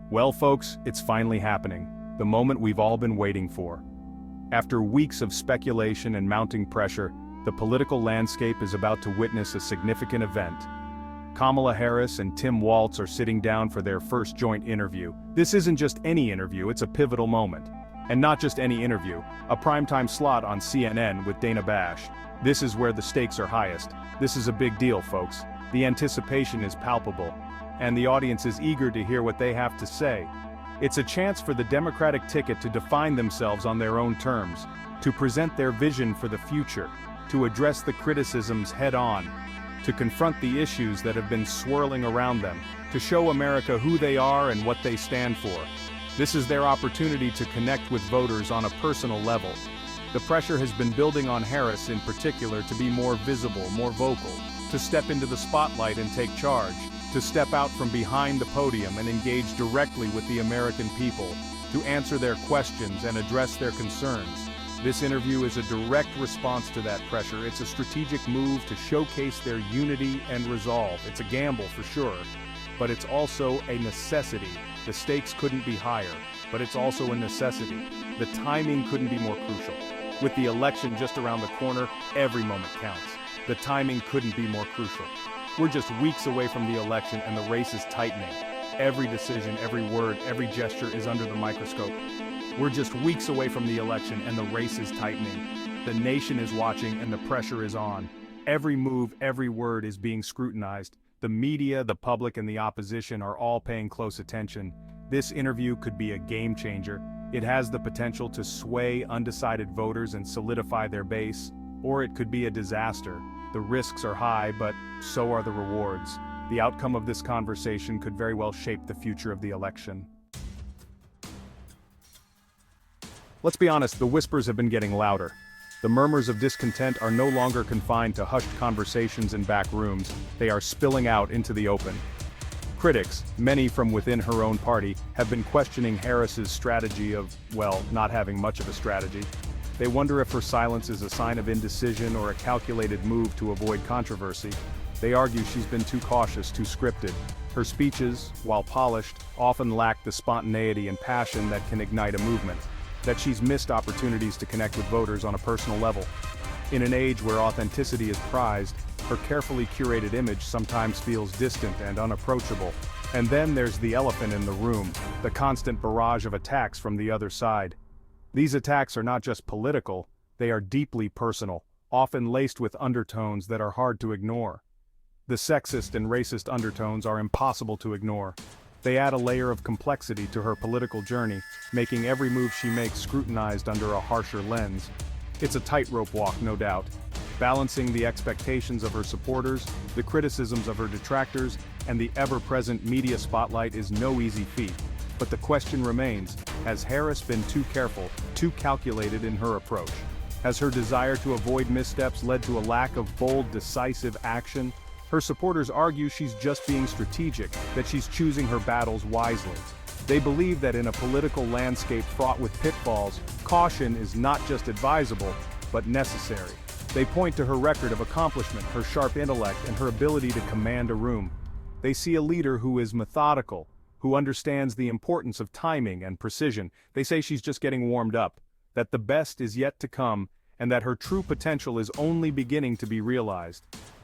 Well, folks, it's finally happening, the moment we've all been waiting for. After weeks of speculation and mounting pressure, the political landscape is about to witness a significant event. Kamala Harris and Tim Walz are sitting down for their first joint interview. This isn't just any interview, it's a pivotal moment. And not just any interview, a primetime slot on CNN with Dana Bash. This is where the stakes are highest. This is a big deal, folks. The anticipation is palpable, and the audience is eager to hear what they have to say. It's a chance for the Democratic ticket to define themselves on their own terms, to present their vision for the future, to address the criticisms head-on, to confront the issues that have been swirling around them, to show America who they are and what they stand for. This is their opportunity to connect with voters on a personal level. The pressure has been building on Harris in particular to be more visible, more vocal, to step into the spotlight and take charge, to step out from behind the podium and engage directly with the American people, to answer their questions and address their concerns. This interview is a direct response to that pressure. It's a strategic move to showcase their unity and resolve. It's a gamble for sure, but it's also a necessity. The stakes couldn't be higher, but it's also a necessity. The timing couldn't be more crucial. With the election just around the corner, every moment counts. The timing couldn't be more crucial. We're just weeks away from the election and the race is tightening. Every decision, every word, every gesture is under the microscope. We're just weeks away from the election and the race is tightening. The nation is watching and the pressure is on. Every move, every word is being scrutinized. The media, the public, and the opposition are all paying close attention. This interview could be a game changer. It has the potential to sway undecided voters and solidify their base, or it could be a disaster. The risks are high, but so are the rewards. The outcome of this conversation could very well shape the future of the election. Let's be honest, the whispers have been getting louder. The murmurs of discontent are no longer confined to hushed conversations in back rooms, they are spilling out into the open. Critics, many from within her own party, have been questioning Harris's strategy of, well, not having much of a strategy. They wonder if her silence is a sign of indecision or a calculated move to avoid controversy. They argue she's been too cautious, too scripted. Her speeches, while polished, often lack the spontaneity and passion that can ignite a movement. That she's missed opportunities to connect with voters on a personal level. In an age where authenticity is prized, her carefully curated image sometimes feels distant and unapproachable. And then there's the elephant in the room, the constant barrage of attacks from the other side. These attacks are not just political, they are deeply personal, often laced with undertones that are hard to ignore. The sexist and racist undertones are impossible to ignore. They add a layer of complexity to her political journey, making every move she makes scrutinized under a harsher lens. It's a tightrope walk, no doubt, balancing the expectations of her supporters, the criticisms of her detractors, and the ever-present media spotlight is no easy feat. But the question remains, has Harris been too careful, too calculated in her approach? Has her desire to avoid missteps led to a lack of bold, decisive action? Her supporters argue she's just being strategic, that she's choosing her battles wisely. They believe that in a political landscape fraught with pitfalls, caution is not just advisable, but necessary. They point to her record of accomplishment, her sharp intellect, and her ability to command a room. They see a leader who is methodical, who understands the importance of timing and precision. They say she's just getting warmed up, that the best is yet to come, and that her true potential is only beginning to be realized.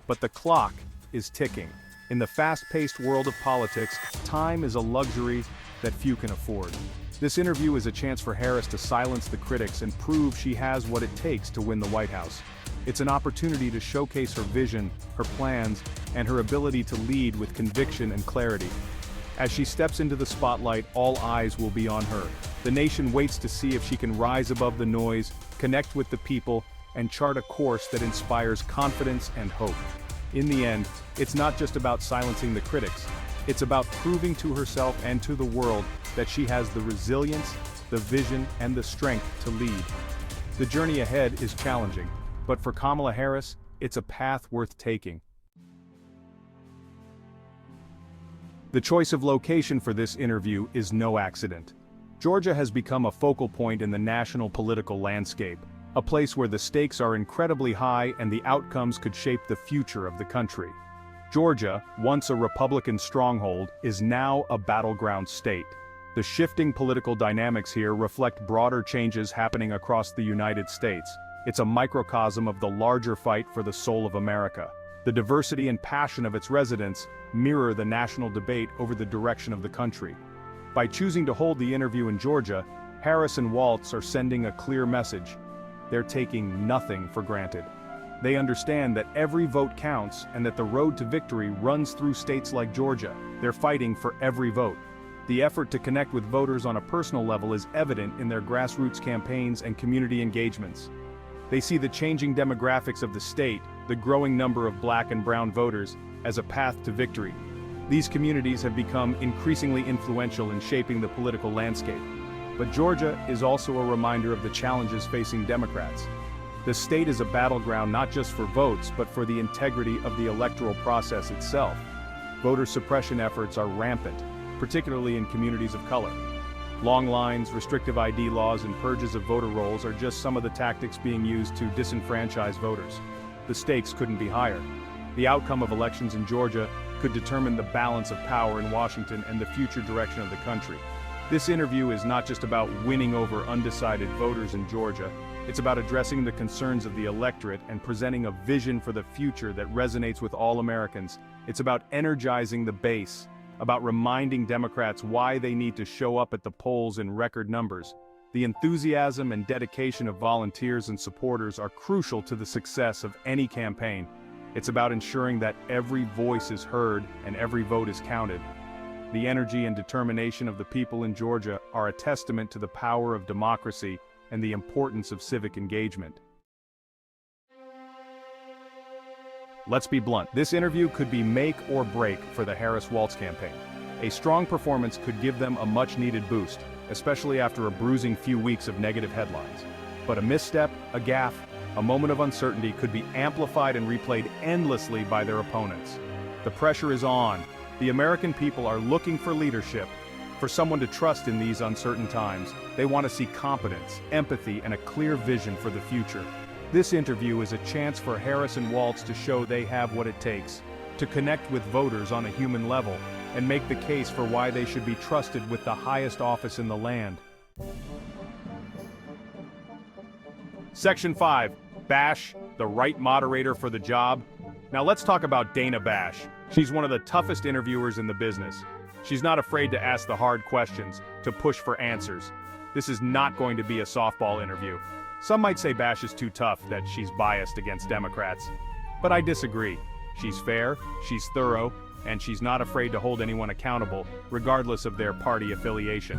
But the clock is ticking. In the fast-paced world of politics, time is a luxury that few can afford. This interview is a chance for Harris to silence the critics and prove she has what it takes to win the White House. It's an opportunity to showcase her vision, her plans, and her ability to lead with conviction and clarity. As she steps into the spotlight, all eyes will be on her. The nation waits to see if she can rise above the noise, connect with the people, and chart a course that inspires confidence and hope. In the end, it's not just about silencing the critics. It's about proving to herself and to the world that she has the resilience, the vision, and the strength to lead. The journey ahead is challenging, but for Kamala Harris, it's a path worth taking. The choice of location for this interview is no accident. Georgia has become a focal point in the national political landscape, a place where the stakes are incredibly high and the outcomes could shape the future of the country. Georgia, once a Republican stronghold, is now a battleground state. The shifting political dynamics here reflect broader changes happening across the United States. It's a microcosm of the larger fight for the soul of America. The diversity and passion of its residents mirror the national debate over the direction of the country. By choosing to hold the interview in Georgia, Harris and Walz are sending a clear message. They're taking nothing for granted. They understand that every vote counts and that the road to victory runs through states like Georgia. They're fighting for every vote. The effort to connect with voters on a personal level is evident in their grassroots campaigns and community engagements. They see the changing demographics of the state, the growing number of Black and brown voters, as a path to victory. These communities have become increasingly influential in shaping the political landscape. But Georgia is also a reminder of the challenges facing Democrats. The state is a battleground not just for votes, but for the integrity of the electoral process itself. Voter suppression efforts are rampant, particularly in communities of color. Long lines, restrictive ID laws, and purges of voter rolls are just some of the tactics being used to disenfranchise voters. The stakes couldn't be higher. The outcome of elections in Georgia could determine the balance of power in Washington and the future direction of the country. This interview is not just about winning over undecided voters in Georgia. It's about addressing the concerns of the electorate and presenting a vision for the future that resonates with all Americans. It's about energizing the base, about reminding Democrats why they need to show up at the polls in record numbers. The enthusiasm and dedication of volunteers and supporters are crucial to the success of any campaign. It's about ensuring that every voice is heard and every vote is counted. The energy and determination of the people in Georgia are a testament to the power of democracy and the importance of civic engagement. Let's be blunt, this interview could be make or break for the Harris-Walz campaign. A strong performance could give them a much-needed boost, especially after a bruising few weeks of negative headlines. But a misstep, a gaffe, a moment of uncertainty could be amplified and replayed endlessly by their opponents. The pressure is on. The American people are looking for leadership, for someone to trust in these uncertain times. They want to see competence, empathy, and a clear vision for the future. This interview is a chance for Harris and Walz to show they have what it takes, to connect with voters on a human level, and make the case for why they should be trusted with the highest office in the land. Section 5. Bash, the right moderator for the job. Now let's talk about Dana Bash. She's one of the toughest interviewers in the business. She's not afraid to ask the hard questions, to push for answers. This is not going to be a softball interview. Some might say Bash is too tough, that she's biased against Democrats. But I disagree. She's fair, she's thorough, and she's not afraid to hold anyone accountable, regardless of their party affiliation.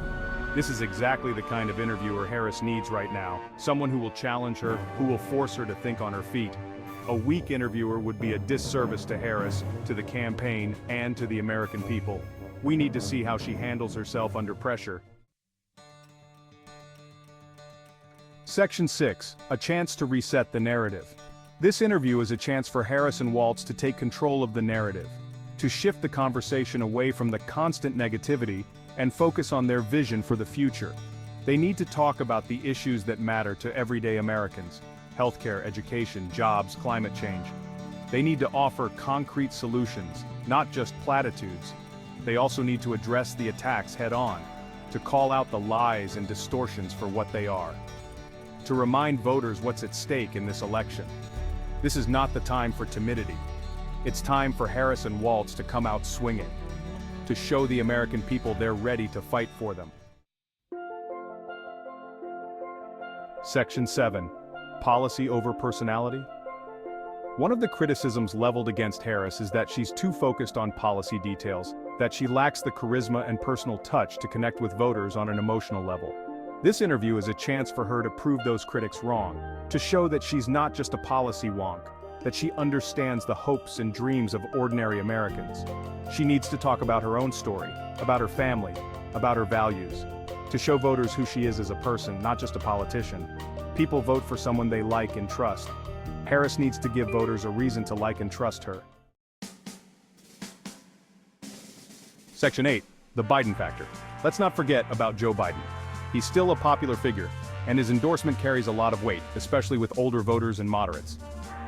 This is exactly the kind of interviewer Harris needs right now, someone who will challenge her, who will force her to think on her feet. A weak interviewer would be a disservice to Harris, to the campaign, and to the American people. We need to see how she handles herself under pressure. Section 6. A chance to reset the narrative. This interview is a chance for Harris and Walz to take control of the narrative, to shift the conversation away from the constant negativity and focus on their vision for the future. They need to talk about the issues that matter to everyday Americans: healthcare, education, jobs, climate change. They need to offer concrete solutions, not just platitudes. They also need to address the attacks head-on, to call out the lies and distortions for what they are, to remind voters what's at stake in this election. This is not the time for timidity. It's time for Harris and Walz to come out swinging, to show the American people they're ready to fight for them. Section 7. Policy over personality. One of the criticisms leveled against Harris is that she's too focused on policy details, that she lacks the charisma and personal touch to connect with voters on an emotional level. This interview is a chance for her to prove those critics wrong, to show that she's not just a policy wonk, that she understands the hopes and dreams of ordinary Americans. She needs to talk about her own story, about her family, about her values, to show voters who she is as a person, not just a politician. People vote for someone they like and trust. Harris needs to give voters a reason to like and trust her. Section 8. The Biden factor. Let's not forget about Joe Biden. He's still a popular figure, and his endorsement carries a lot of weight, especially with older voters and moderates.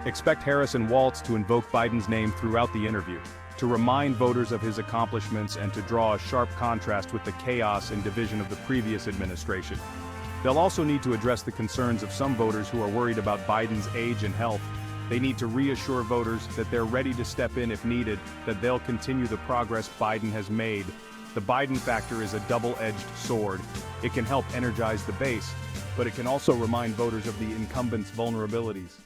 Expect Harris and Walz to invoke Biden's name throughout the interview, to to remind voters of his accomplishments and to draw a sharp contrast with the chaos and division of the previous administration. They'll also need to address the concerns of some voters who are worried about Biden's age and health. They need to reassure voters that they're ready to step in if needed, that they'll continue the progress Biden has made. The Biden factor is a double-edged sword. It can help energize the base, but it can also remind voters of the incumbent's vulnerabilities.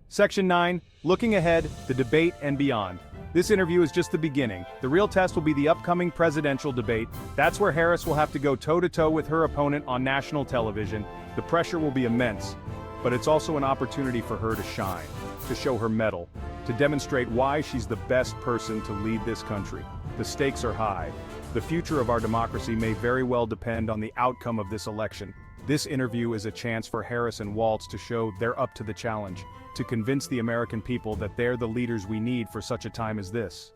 Section 9, Looking Ahead, the Debate and Beyond. This interview is just the beginning. The real test will be the upcoming presidential debate. That's where Harris will have to go toe-to-toe with her opponent on national television. The pressure will be immense, but it's also an opportunity for her to shine, to show her mettle, to demonstrate why she's the best person to lead this country. The stakes are high. The future of our democracy may very well depend on the outcome of this election. This interview is a chance for Harris and Walz to show they're up to the challenge, to convince the American people that they're the leaders we need for such a time as this.